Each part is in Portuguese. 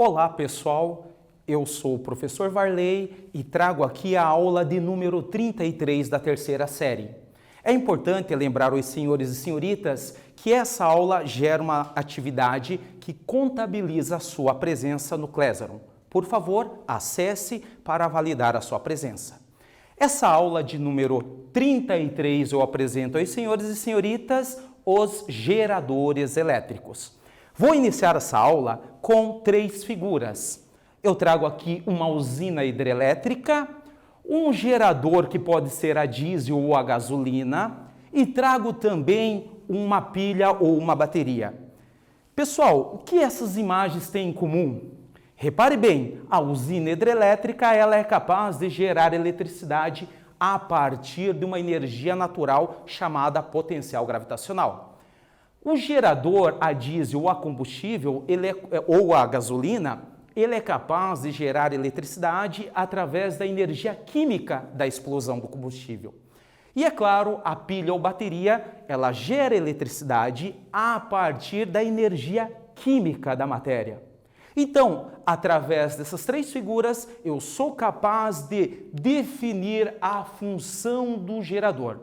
Olá pessoal, eu sou o professor Varley e trago aqui a aula de número 33 da terceira série. É importante lembrar os senhores e senhoritas que essa aula gera uma atividade que contabiliza a sua presença no Classroom. Por favor, acesse para validar a sua presença. Essa aula de número 33 eu apresento aos senhores e senhoritas os geradores elétricos. Vou iniciar essa aula com 3 figuras. Eu trago aqui uma usina hidrelétrica, um gerador que pode ser a diesel ou a gasolina e trago também uma pilha ou uma bateria. Pessoal, o que essas imagens têm em comum? Repare bem, a usina hidrelétrica ela é capaz de gerar eletricidade a partir de uma energia natural chamada potencial gravitacional. O gerador a diesel ou a combustível ou a gasolina, ele é capaz de gerar eletricidade através da energia química da explosão do combustível. E é claro, a pilha ou bateria, ela gera eletricidade a partir da energia química da matéria. Então, através dessas 3 figuras, eu sou capaz de definir a função do gerador.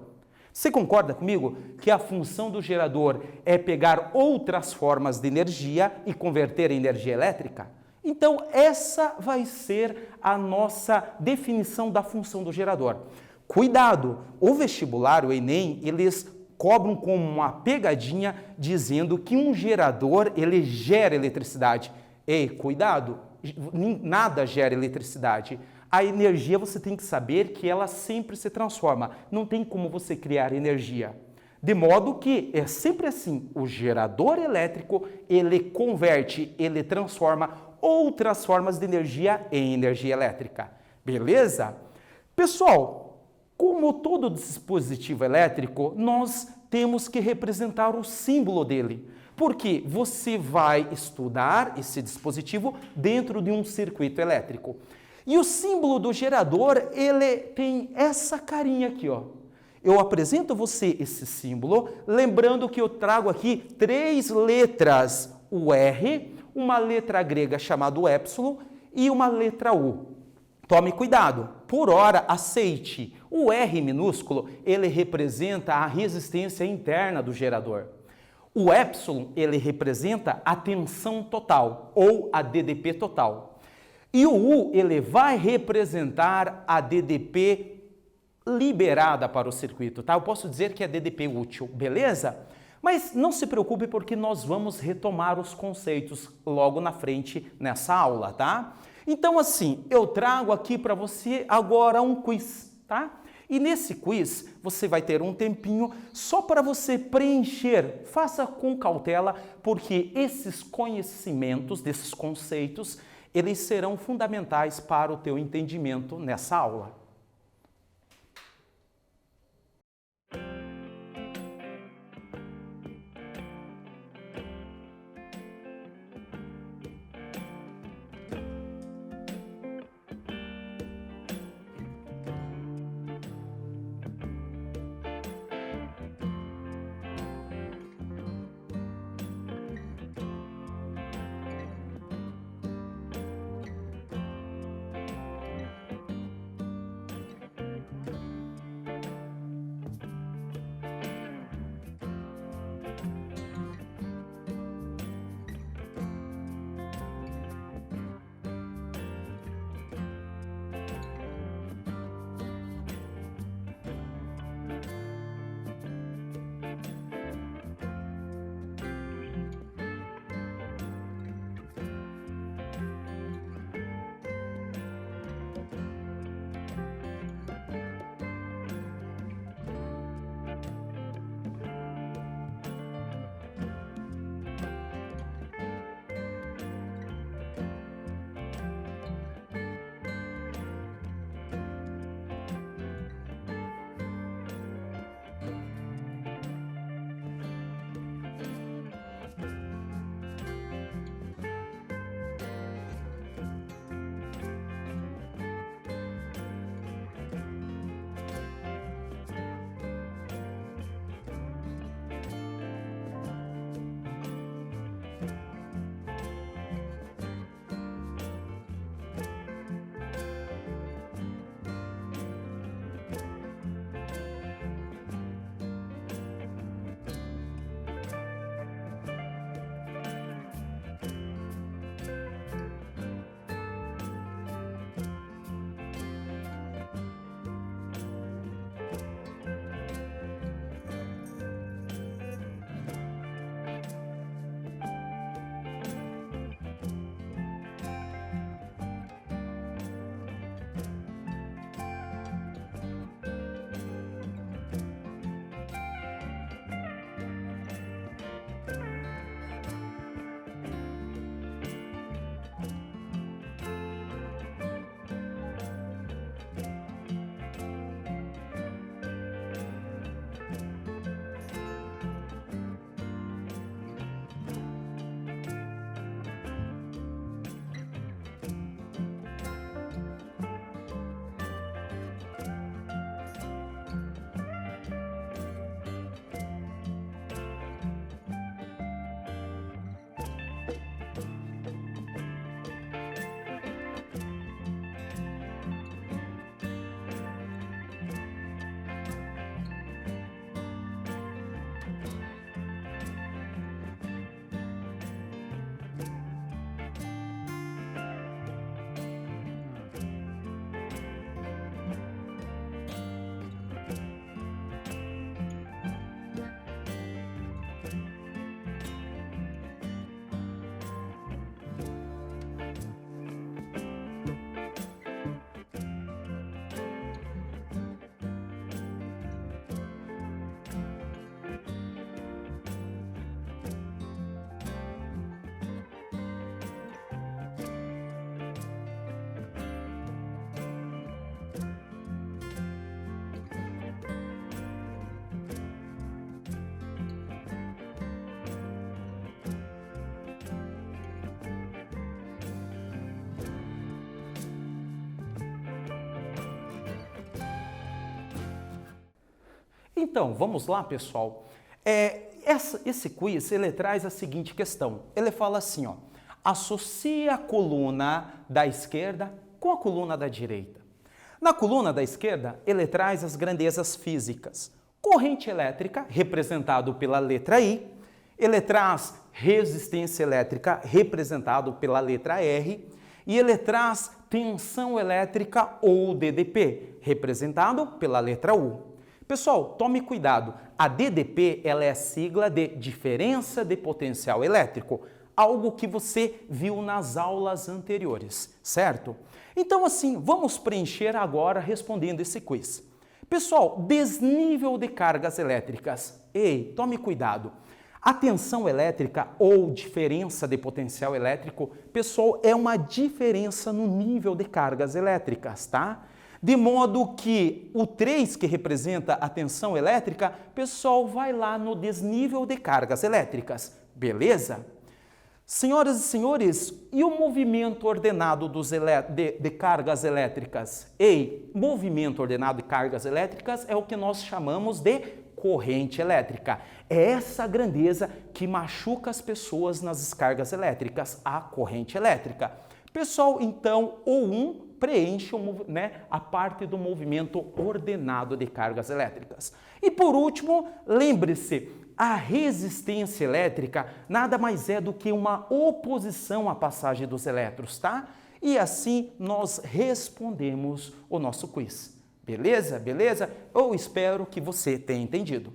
Você concorda comigo que a função do gerador é pegar outras formas de energia e converter em energia elétrica? Então, essa vai ser a nossa definição da função do gerador. Cuidado, o vestibular, o Enem, eles cobram como uma pegadinha dizendo que um gerador, ele gera eletricidade. Ei, cuidado, nada gera eletricidade. A energia você tem que saber que ela sempre se transforma. Não tem como você criar energia. De modo que é sempre assim, o gerador elétrico, ele converte, ele transforma outras formas de energia em energia elétrica. Beleza? Pessoal, como todo dispositivo elétrico, nós temos que representar o símbolo dele. Porque você vai estudar esse dispositivo dentro de um circuito elétrico. E o símbolo do gerador, ele tem essa carinha aqui, ó. Eu apresento a você esse símbolo, lembrando que eu trago aqui 3 letras, o R, uma letra grega chamada epsilon e uma letra U. Tome cuidado, por hora aceite. O R minúsculo, ele representa a resistência interna do gerador. O epsilon, ele representa a tensão total, ou a DDP total. E o U, ele vai representar a DDP liberada para o circuito, tá? Eu posso dizer que é DDP útil, beleza? Mas não se preocupe porque nós vamos retomar os conceitos logo na frente nessa aula, tá? Então assim, eu trago aqui para você agora um quiz, tá? E nesse quiz, você vai ter um tempinho só para você preencher. Faça com cautela, porque esses conhecimentos, desses conceitos, eles serão fundamentais para o teu entendimento nessa aula. Então, vamos lá, pessoal. Esse quiz, ele traz a seguinte questão. Ele fala assim, ó, associa a coluna da esquerda com a coluna da direita. Na coluna da esquerda, ele traz as grandezas físicas. Corrente elétrica, representado pela letra I. Ele traz resistência elétrica, representado pela letra R. E ele traz tensão elétrica ou DDP, representado pela letra U. Pessoal, tome cuidado. A DDP, ela é a sigla de diferença de potencial elétrico, algo que você viu nas aulas anteriores, certo? Então, assim, vamos preencher agora respondendo esse quiz. Pessoal, desnível de cargas elétricas. Ei, tome cuidado. A tensão elétrica ou diferença de potencial elétrico, pessoal, é uma diferença no nível de cargas elétricas, tá? De modo que o 3, que representa a tensão elétrica, pessoal, vai lá no desnível de cargas elétricas, beleza? Senhoras e senhores, e o movimento ordenado de cargas elétricas? Ei, movimento ordenado de cargas elétricas é o que nós chamamos de corrente elétrica. É essa grandeza que machuca as pessoas nas descargas elétricas, a corrente elétrica. Pessoal, então, o 1 preenche a parte do movimento ordenado de cargas elétricas. E por último, lembre-se, a resistência elétrica nada mais é do que uma oposição à passagem dos elétrons, tá? E assim nós respondemos o nosso quiz. Beleza? Beleza? Eu espero que você tenha entendido.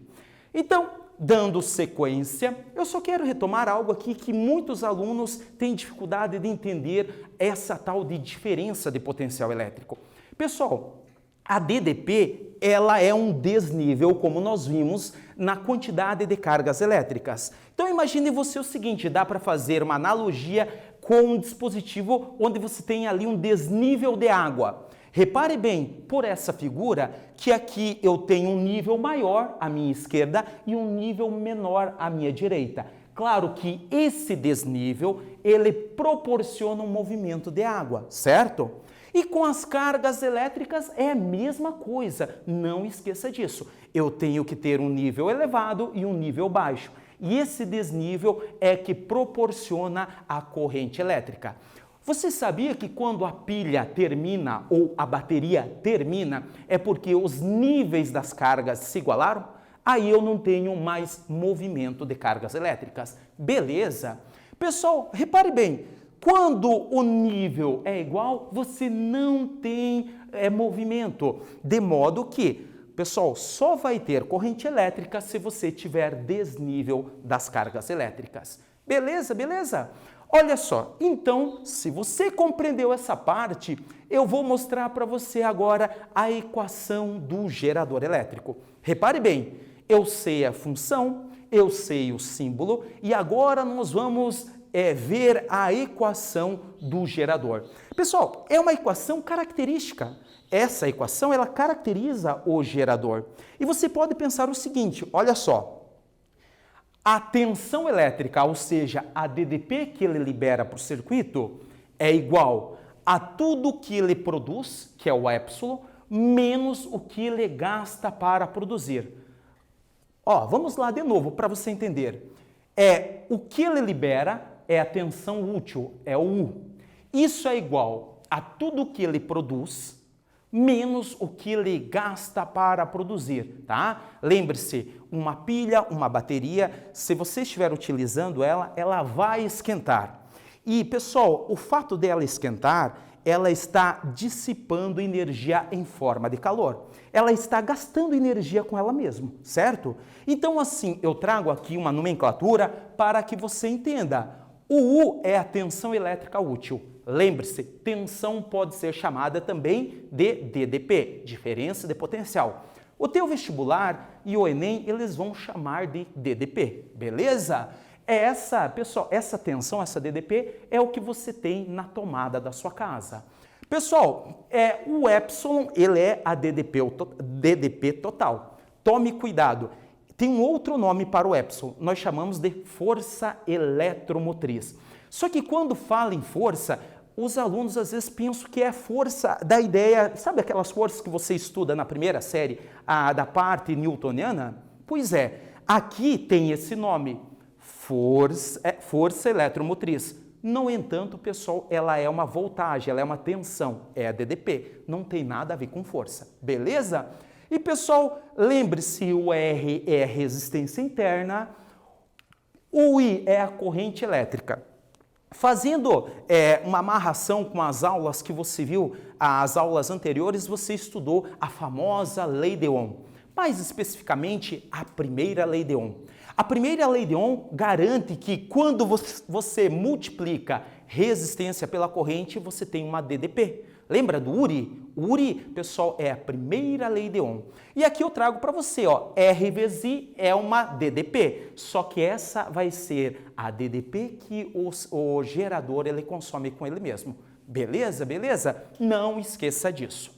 Então, dando sequência, eu só quero retomar algo aqui que muitos alunos têm dificuldade de entender essa tal de diferença de potencial elétrico. Pessoal, a DDP, ela é um desnível, como nós vimos, na quantidade de cargas elétricas. Então imagine você o seguinte, dá para fazer uma analogia com um dispositivo onde você tem ali um desnível de água. Repare bem, por essa figura, que aqui eu tenho um nível maior à minha esquerda e um nível menor à minha direita. Claro que esse desnível, ele proporciona um movimento de água, certo? E com as cargas elétricas é a mesma coisa, não esqueça disso. Eu tenho que ter um nível elevado e um nível baixo. E esse desnível é que proporciona a corrente elétrica. Você sabia que quando a pilha termina ou a bateria termina, é porque os níveis das cargas se igualaram? Aí eu não tenho mais movimento de cargas elétricas. Beleza? Pessoal, repare bem, quando o nível é igual, você não tem movimento. De modo que, pessoal, só vai ter corrente elétrica se você tiver desnível das cargas elétricas. Beleza? Beleza? Olha só, então, se você compreendeu essa parte, eu vou mostrar para você agora a equação do gerador elétrico. Repare bem, eu sei a função, eu sei o símbolo e agora nós vamos ver a equação do gerador. Pessoal, é uma equação característica. Essa equação, ela caracteriza o gerador. E você pode pensar o seguinte, olha só. A tensão elétrica, ou seja, a DDP que ele libera para o circuito, é igual a tudo que ele produz, que é o epsilon, menos o que ele gasta para produzir. Ó, vamos lá de novo para você entender. O que ele libera é a tensão útil, é o U. Isso é igual a tudo que ele produz, menos o que ele gasta para produzir, tá? Lembre-se, uma pilha, uma bateria, se você estiver utilizando ela, ela vai esquentar. E, pessoal, o fato dela esquentar, ela está dissipando energia em forma de calor. Ela está gastando energia com ela mesma, certo? Então, assim, eu trago aqui uma nomenclatura para que você entenda. O U é a tensão elétrica útil. Lembre-se, tensão pode ser chamada também de DDP, diferença de potencial. O teu vestibular e o Enem, eles vão chamar de DDP, beleza? Pessoal, essa tensão, essa DDP, é o que você tem na tomada da sua casa. Pessoal, o epsilon, ele é a DDP total. Tome cuidado. Tem um outro nome para o epsilon, nós chamamos de força eletromotriz. Só que quando fala em força, os alunos às vezes pensam que é força da ideia, sabe aquelas forças que você estuda na primeira série, da parte newtoniana? Pois é, aqui tem esse nome, força eletromotriz. No entanto, pessoal, ela é uma voltagem, ela é uma tensão, é a DDP, não tem nada a ver com força, beleza? E pessoal, lembre-se, o R é a resistência interna, o I é a corrente elétrica. Fazendo uma amarração com as aulas que você viu, as aulas anteriores, você estudou a famosa lei de Ohm. Mais especificamente, a primeira lei de Ohm. A primeira lei de Ohm garante que quando você multiplica resistência pela corrente, você tem uma DDP. Lembra do Uri? O Uri, pessoal, é a primeira lei de Ohm. E aqui eu trago para você, ó, R vezes I é uma DDP, só que essa vai ser a DDP que o gerador ele consome com ele mesmo. Beleza? Beleza? Não esqueça disso.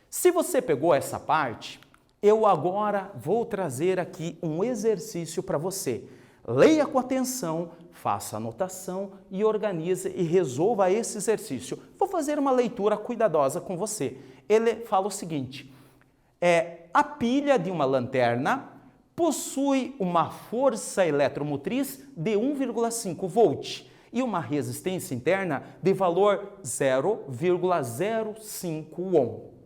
Se você pegou essa parte, eu agora vou trazer aqui um exercício para você. Leia com atenção, faça anotação e organize e resolva esse exercício. Vou fazer uma leitura cuidadosa com você. Ele fala o seguinte, a pilha de uma lanterna possui uma força eletromotriz de 1,5 volt e uma resistência interna de valor 0,05 ohm.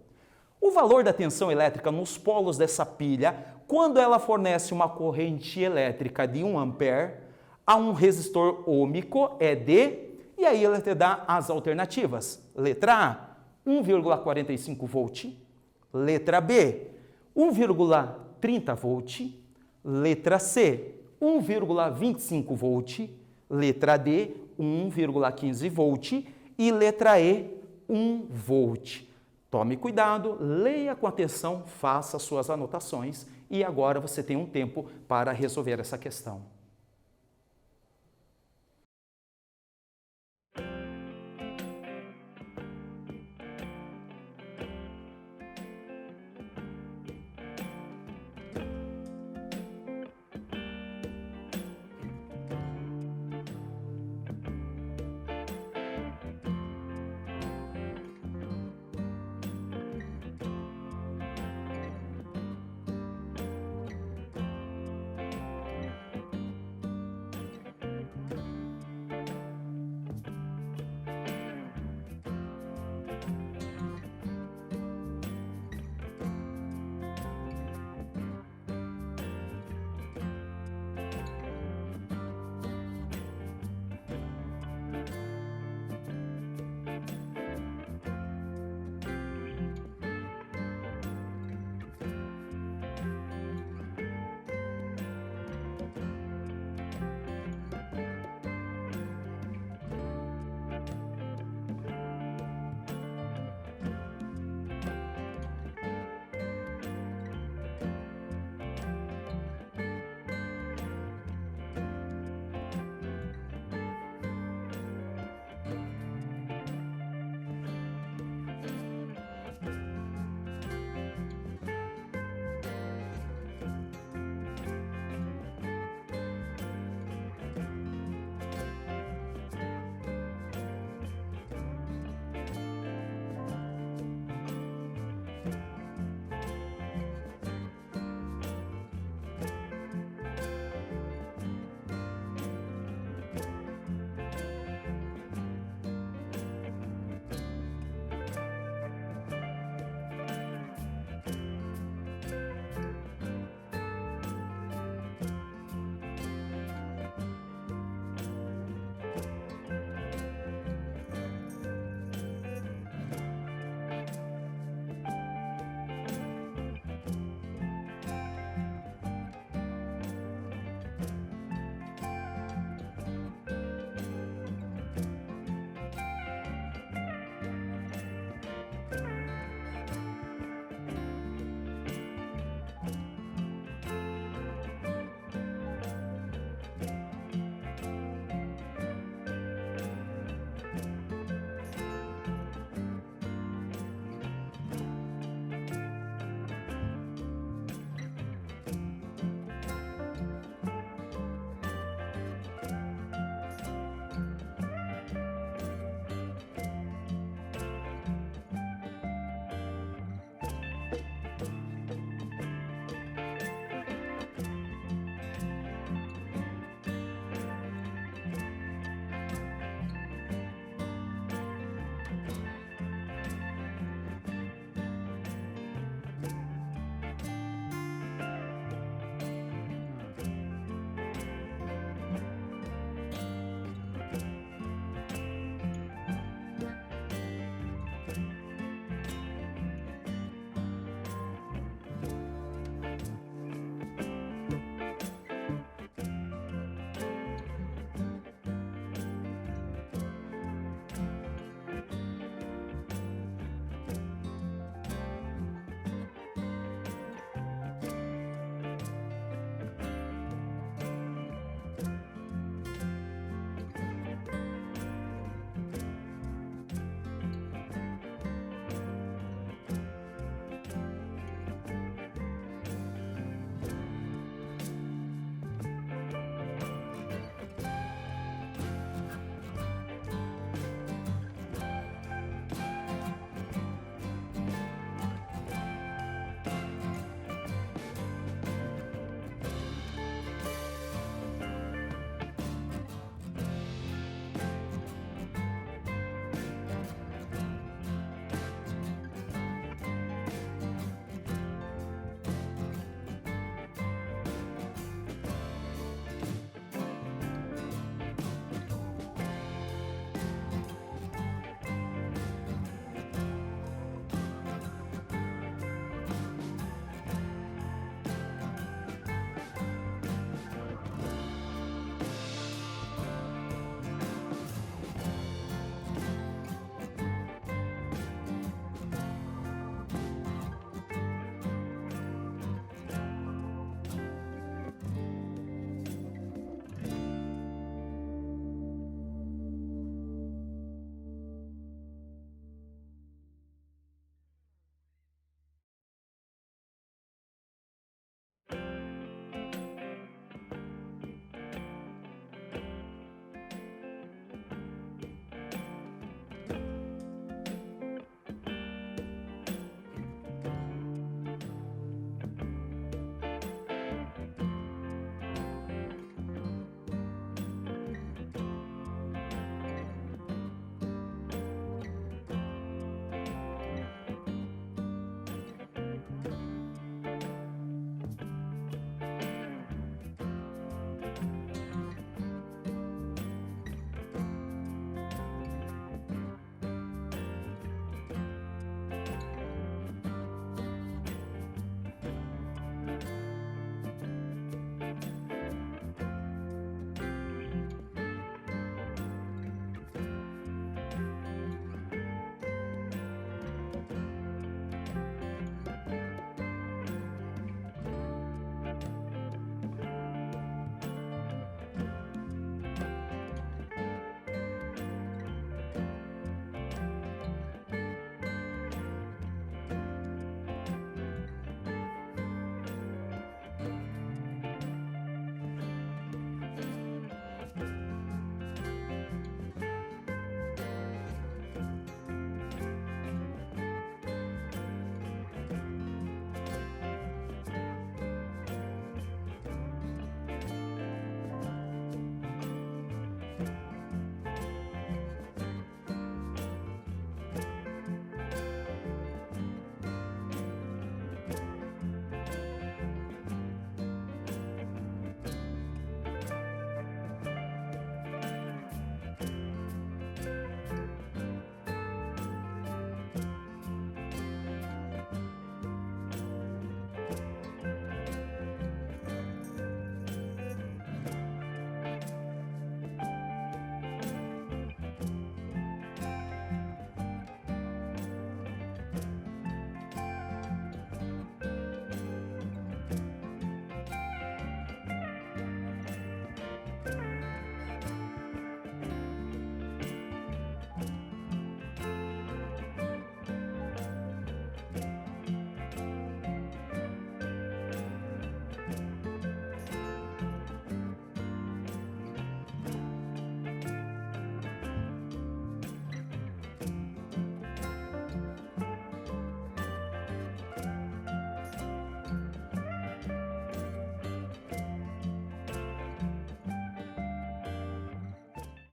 O valor da tensão elétrica nos polos dessa pilha, quando ela fornece uma corrente elétrica de 1 ampere a um resistor ohmico é de, e aí ela te dá as alternativas. Letra A, 1,45 volt. Letra B, 1,30 volt. Letra C, 1,25 volt. Letra D, 1,15 volt. E letra E, 1 volt. Tome cuidado, leia com atenção, faça suas anotações e agora você tem um tempo para resolver essa questão.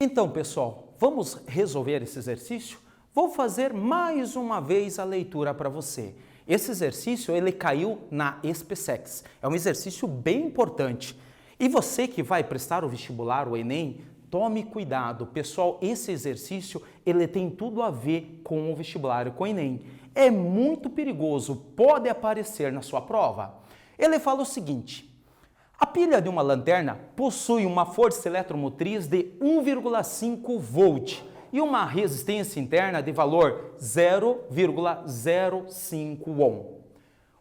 Então, pessoal, vamos resolver esse exercício? Vou fazer mais uma vez a leitura para você. Esse exercício, ele caiu na SPSEC. É um exercício bem importante. E você que vai prestar o vestibular, o Enem, tome cuidado. Pessoal, esse exercício, ele tem tudo a ver com o vestibular e com o Enem. É muito perigoso, pode aparecer na sua prova. Ele fala o seguinte: a pilha de uma lanterna possui uma força eletromotriz de 1,5 volt e uma resistência interna de valor 0,05 ohm.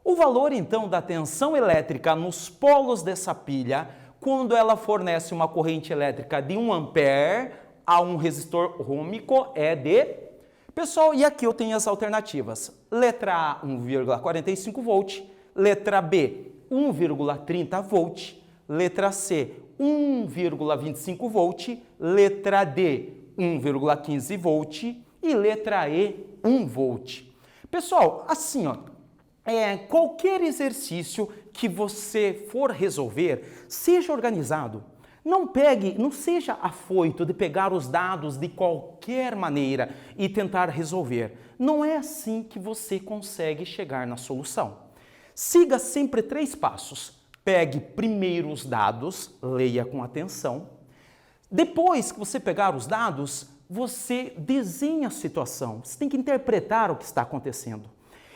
O valor, então, da tensão elétrica nos polos dessa pilha, quando ela fornece uma corrente elétrica de 1 ampere a um resistor ohmico, é de... Pessoal, e aqui eu tenho as alternativas. Letra A, 1,45 volt. Letra B, 1,30 volt. Letra C, 1,25 volt. Letra D, 1,15 volt. E letra E, 1 volt. Pessoal, assim, ó, qualquer exercício que você for resolver, seja organizado. Não seja afoito de pegar os dados de qualquer maneira e tentar resolver. Não é assim que você consegue chegar na solução. Siga sempre 3 passos. Pegue primeiro os dados, leia com atenção. Depois que você pegar os dados, você desenha a situação. Você tem que interpretar o que está acontecendo.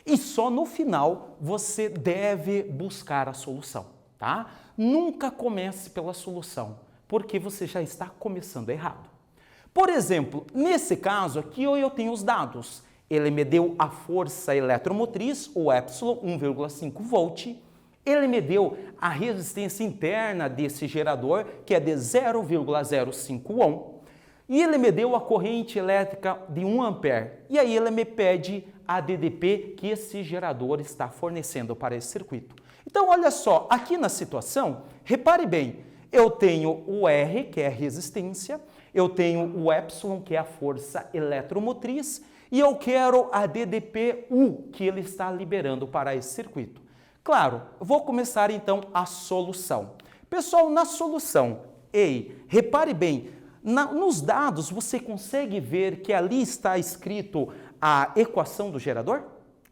E só no final você deve buscar a solução, tá? Nunca comece pela solução, porque você já está começando errado. Por exemplo, nesse caso aqui eu tenho os dados. Ele me deu a força eletromotriz, o epsilon, 1,5 volt. Ele me deu a resistência interna desse gerador, que é de 0,05 ohm. E ele me deu a corrente elétrica de 1 ampere. E aí ele me pede a DDP que esse gerador está fornecendo para esse circuito. Então, olha só, aqui na situação, repare bem, eu tenho o R, que é a resistência, eu tenho o epsilon, que é a força eletromotriz, e eu quero a DDP-U, que ele está liberando para esse circuito. Claro, vou começar então a solução. Pessoal, na solução, repare bem, nos dados você consegue ver que ali está escrito a equação do gerador?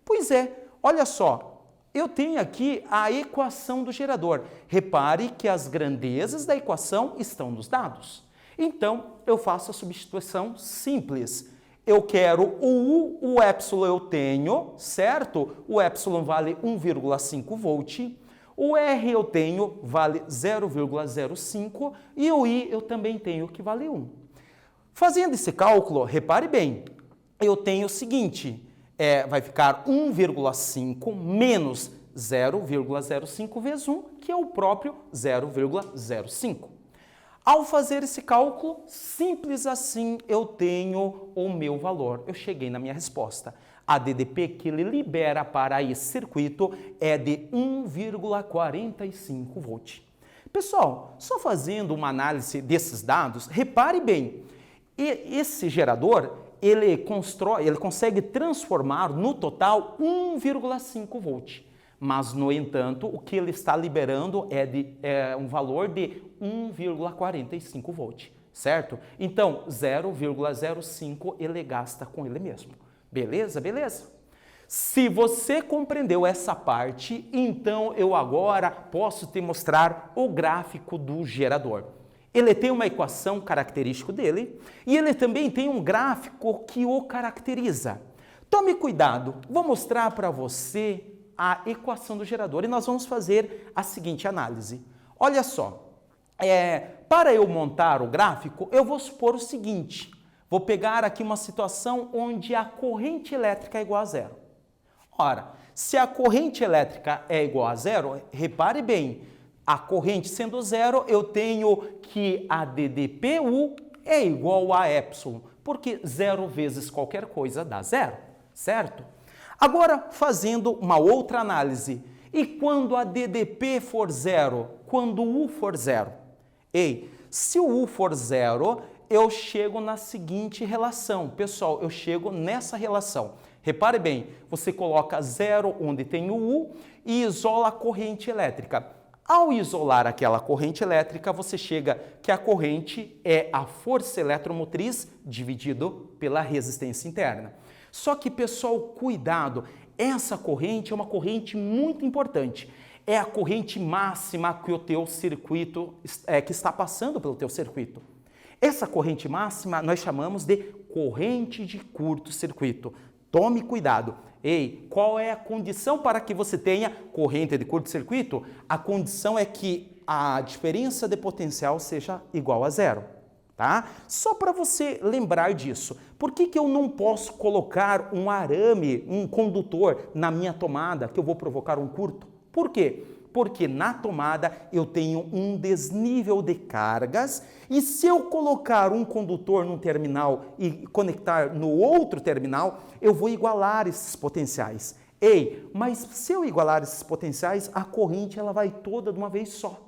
Pois é, olha só, eu tenho aqui a equação do gerador. Repare que as grandezas da equação estão nos dados. Então, eu faço a substituição simples. Eu quero o U, o epsilon eu tenho, certo? O epsilon vale 1,5 volt. O R eu tenho, vale 0,05 e o I eu também tenho, que vale 1. Fazendo esse cálculo, repare bem, eu tenho o seguinte, vai ficar 1,5 menos 0,05 vezes 1, que é o próprio 0,05. Ao fazer esse cálculo, simples assim, eu tenho o meu valor. Eu cheguei na minha resposta. A DDP que ele libera para esse circuito é de 1,45 volt. Pessoal, só fazendo uma análise desses dados, repare bem, esse gerador, ele consegue transformar no total 1,5 volt. Mas, no entanto, o que ele está liberando é um valor de 1,45 volt, certo? Então, 0,05 ele gasta com ele mesmo. Beleza? Beleza? Se você compreendeu essa parte, então eu agora posso te mostrar o gráfico do gerador. Ele tem uma equação característica dele e ele também tem um gráfico que o caracteriza. Tome cuidado, vou mostrar para você a equação do gerador e nós vamos fazer a seguinte análise. Olha só, para eu montar o gráfico, eu vou supor o seguinte, vou pegar aqui uma situação onde a corrente elétrica é igual a zero. Ora, se a corrente elétrica é igual a zero, repare bem, a corrente sendo zero, eu tenho que a DDP-U é igual a epsilon, porque zero vezes qualquer coisa dá zero, certo? Agora, fazendo uma outra análise, e quando a DDP for zero, quando o U for zero? Se o U for zero, eu chego na seguinte relação. Pessoal, eu chego nessa relação. Repare bem, você coloca zero onde tem o U e isola a corrente elétrica. Ao isolar aquela corrente elétrica, você chega que a corrente é a força eletromotriz dividido pela resistência interna. Só que, pessoal, cuidado, essa corrente é uma corrente muito importante. É a corrente máxima que o teu circuito, que está passando pelo teu circuito. Essa corrente máxima nós chamamos de corrente de curto-circuito. Tome cuidado. Ei, qual é a condição para que você tenha corrente de curto-circuito? A condição é que a diferença de potencial seja igual a zero, tá? Só para você lembrar disso. Por que eu não posso colocar um arame, um condutor na minha tomada que eu vou provocar um curto? Por quê? Porque na tomada eu tenho um desnível de cargas e se eu colocar um condutor num terminal e conectar no outro terminal, eu vou igualar esses potenciais. Ei, mas se eu igualar esses potenciais, a corrente ela vai toda de uma vez só.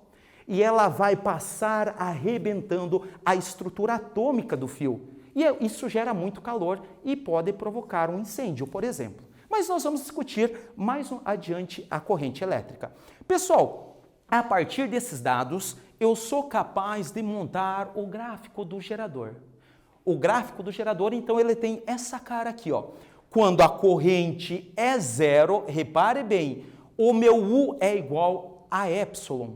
E ela vai passar arrebentando a estrutura atômica do fio. E isso gera muito calor e pode provocar um incêndio, por exemplo. Mas nós vamos discutir mais adiante a corrente elétrica. Pessoal, a partir desses dados, eu sou capaz de montar o gráfico do gerador. O gráfico do gerador, então, ele tem essa cara aqui, ó. Quando a corrente é zero, repare bem, o meu U é igual a epsilon.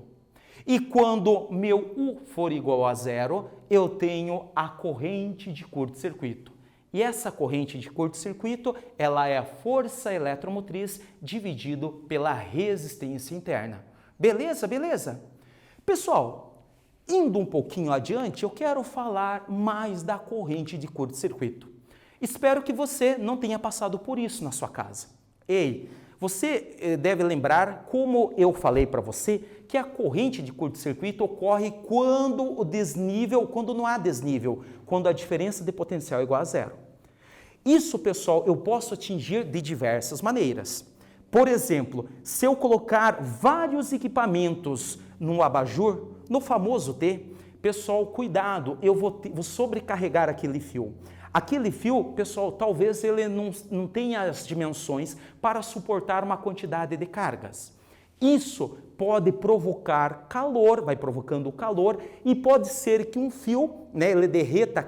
E quando meu U for igual a zero, eu tenho a corrente de curto-circuito. E essa corrente de curto-circuito, ela é a força eletromotriz dividido pela resistência interna. Beleza? Beleza? Pessoal, indo um pouquinho adiante, eu quero falar mais da corrente de curto-circuito. Espero que você não tenha passado por isso na sua casa. Ei, você deve lembrar, como eu falei para você, que a corrente de curto-circuito ocorre quando quando não há desnível, quando a diferença de potencial é igual a zero. Isso, pessoal, eu posso atingir de diversas maneiras. Por exemplo, se eu colocar vários equipamentos num abajur, no famoso T, pessoal, cuidado, eu vou sobrecarregar aquele fio. Aquele fio, pessoal, talvez ele não tenha as dimensões para suportar uma quantidade de cargas. Isso pode provocar calor, vai provocando calor, e pode ser que um fio, ele derreta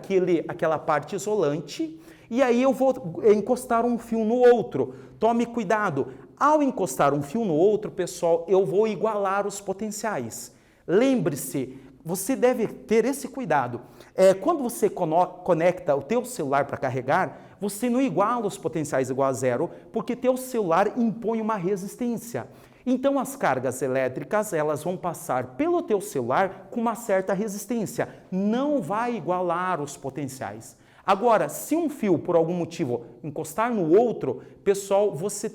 aquela parte isolante, e aí eu vou encostar um fio no outro. Tome cuidado, ao encostar um fio no outro, pessoal, eu vou igualar os potenciais. Lembre-se, você deve ter esse cuidado. Quando você conecta o teu celular para carregar, você não iguala os potenciais igual a zero, porque teu celular impõe uma resistência. Então as cargas elétricas, elas vão passar pelo teu celular com uma certa resistência, não vai igualar os potenciais. Agora, se um fio, por algum motivo, encostar no outro, pessoal, você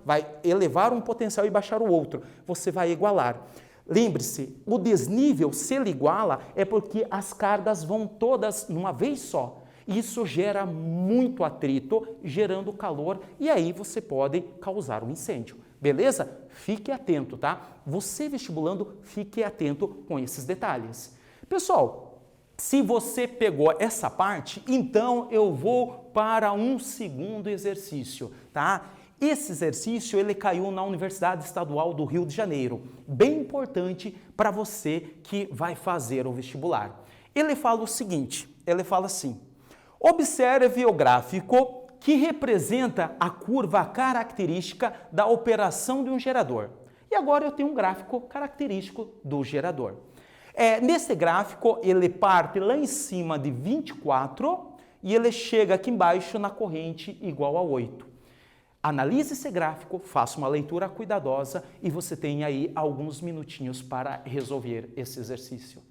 vai elevar um potencial e baixar o outro, você vai igualar. Lembre-se, o desnível, se ele iguala, é porque as cargas vão todas numa vez só. Isso gera muito atrito, gerando calor, e aí você pode causar um incêndio. Beleza? Fique atento, tá? Você vestibulando, fique atento com esses detalhes. Pessoal, se você pegou essa parte, então eu vou para um segundo exercício, tá? Esse exercício, ele caiu na Universidade Estadual do Rio de Janeiro. Bem importante para você que vai fazer o vestibular. Ele fala o seguinte, ele fala assim: observe o gráfico que representa a curva característica da operação de um gerador. E agora eu tenho um gráfico característico do gerador. Nesse gráfico, ele parte lá em cima de 24 e ele chega aqui embaixo na corrente igual a 8. Analise esse gráfico, faça uma leitura cuidadosa e você tem aí alguns minutinhos para resolver esse exercício.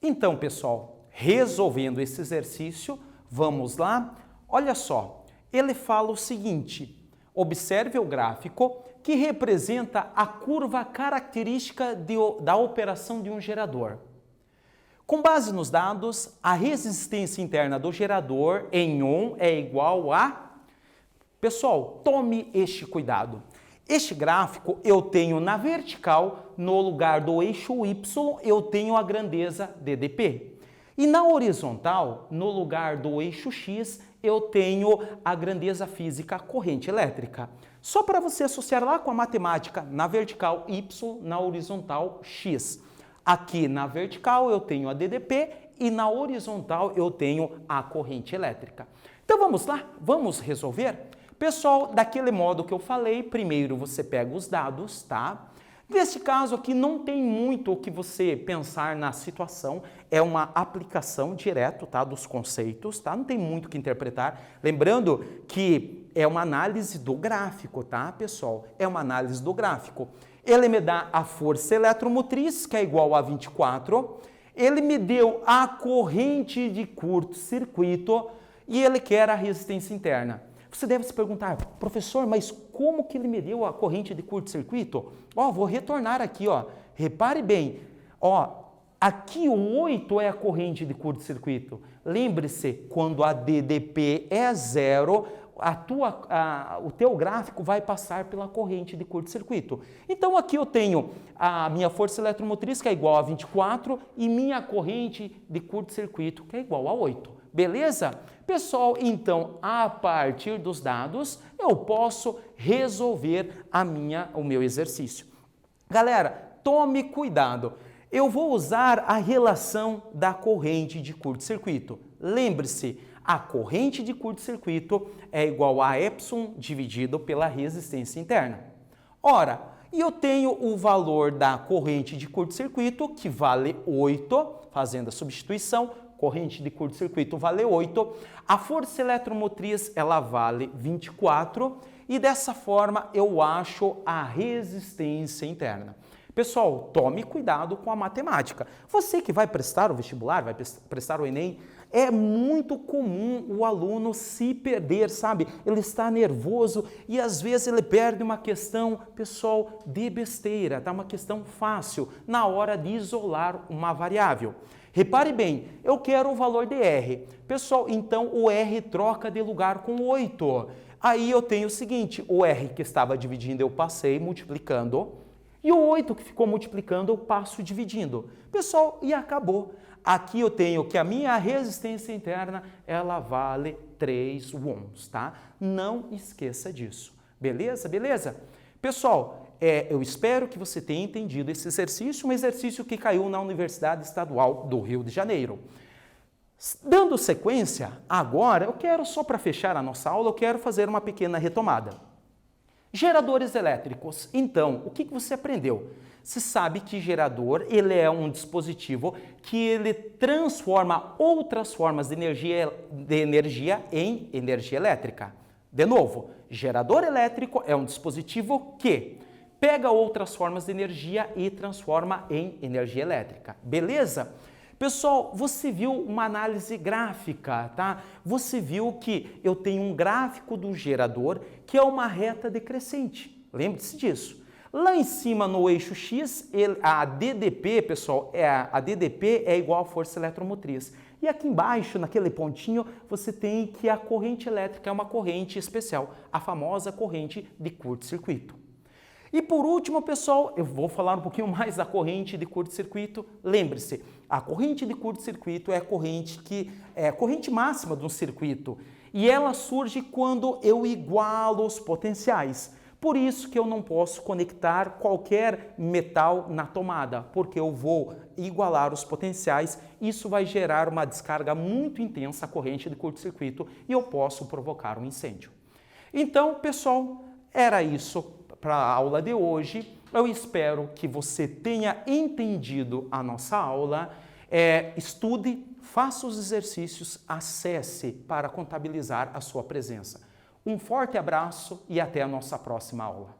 Então, pessoal, resolvendo esse exercício, vamos lá? Olha só, ele fala o seguinte, observe o gráfico que representa a curva característica da operação de um gerador. Com base nos dados, a resistência interna do gerador em ohm é igual a... Pessoal, tome este cuidado. Este gráfico eu tenho na vertical, no lugar do eixo Y, eu tenho a grandeza DDP. E na horizontal, no lugar do eixo X, eu tenho a grandeza física corrente elétrica. Só para você associar lá com a matemática, na vertical Y, na horizontal X. Aqui na vertical eu tenho a DDP e na horizontal eu tenho a corrente elétrica. Então vamos lá? Vamos resolver? Pessoal, daquele modo que eu falei, primeiro você pega os dados, tá? Neste caso aqui não tem muito o que você pensar na situação, é uma aplicação direto, tá, dos conceitos, tá? Não tem muito o que interpretar. Lembrando que é uma análise do gráfico, tá, pessoal? É uma análise do gráfico. Ele me dá a força eletromotriz, que é igual a 24. Ele me deu a corrente de curto-circuito e ele quer a resistência interna. Você deve se perguntar, professor, mas como que ele me deu a corrente de curto-circuito? Ó, vou retornar aqui, ó. Repare bem, ó, aqui o 8 é a corrente de curto-circuito. Lembre-se, quando a DDP é 0, o teu gráfico vai passar pela corrente de curto-circuito. Então aqui eu tenho a minha força eletromotriz, que é igual a 24, e minha corrente de curto-circuito, que é igual a 8. Beleza? Pessoal, então, a partir dos dados, eu posso resolver o meu exercício. Galera, tome cuidado. Eu vou usar a relação da corrente de curto-circuito. Lembre-se, a corrente de curto-circuito é igual a epsilon dividido pela resistência interna. Ora, eu tenho o valor da corrente de curto-circuito, que vale 8, fazendo a substituição, corrente de curto-circuito vale 8, a força eletromotriz ela vale 24 e dessa forma eu acho a resistência interna. Pessoal, tome cuidado com a matemática. Você que vai prestar o vestibular, vai prestar o Enem, é muito comum o aluno se perder, sabe? Ele está nervoso e às vezes ele perde uma questão, pessoal, de besteira, tá? Uma questão fácil na hora de isolar uma variável. Repare bem, eu quero o valor de R. Pessoal, então o R troca de lugar com 8. Aí eu tenho o seguinte, o R que estava dividindo eu passei multiplicando, e o 8 que ficou multiplicando eu passo dividindo. Pessoal, e acabou. Aqui eu tenho que a minha resistência interna, ela vale 3 ohms, tá? Não esqueça disso. Beleza? Beleza? Pessoal, eu espero que você tenha entendido esse exercício, um exercício que caiu na Universidade Estadual do Rio de Janeiro. Dando sequência, agora, eu quero, só para fechar a nossa aula, eu quero fazer uma pequena retomada. Geradores elétricos. Então, o que você aprendeu? Você sabe que gerador, ele é um dispositivo que ele transforma outras formas de energia em energia elétrica. De novo, gerador elétrico é um dispositivo que pega outras formas de energia e transforma em energia elétrica. Beleza? Pessoal, você viu uma análise gráfica, tá? Você viu que eu tenho um gráfico do gerador que é uma reta decrescente. Lembre-se disso. Lá em cima no eixo X, a DDP, pessoal, a DDP é igual à força eletromotriz. E aqui embaixo, naquele pontinho, você tem que a corrente elétrica é uma corrente especial, a famosa corrente de curto-circuito. E por último, pessoal, eu vou falar um pouquinho mais da corrente de curto-circuito. Lembre-se, a corrente de curto-circuito é a corrente que é a corrente máxima de um circuito e ela surge quando eu igualo os potenciais. Por isso que eu não posso conectar qualquer metal na tomada, porque eu vou igualar os potenciais, isso vai gerar uma descarga muito intensa à corrente de curto-circuito e eu posso provocar um incêndio. Então, pessoal, era isso para a aula de hoje. Eu espero que você tenha entendido a nossa aula. Estude, faça os exercícios, acesse para contabilizar a sua presença. Um forte abraço e até a nossa próxima aula.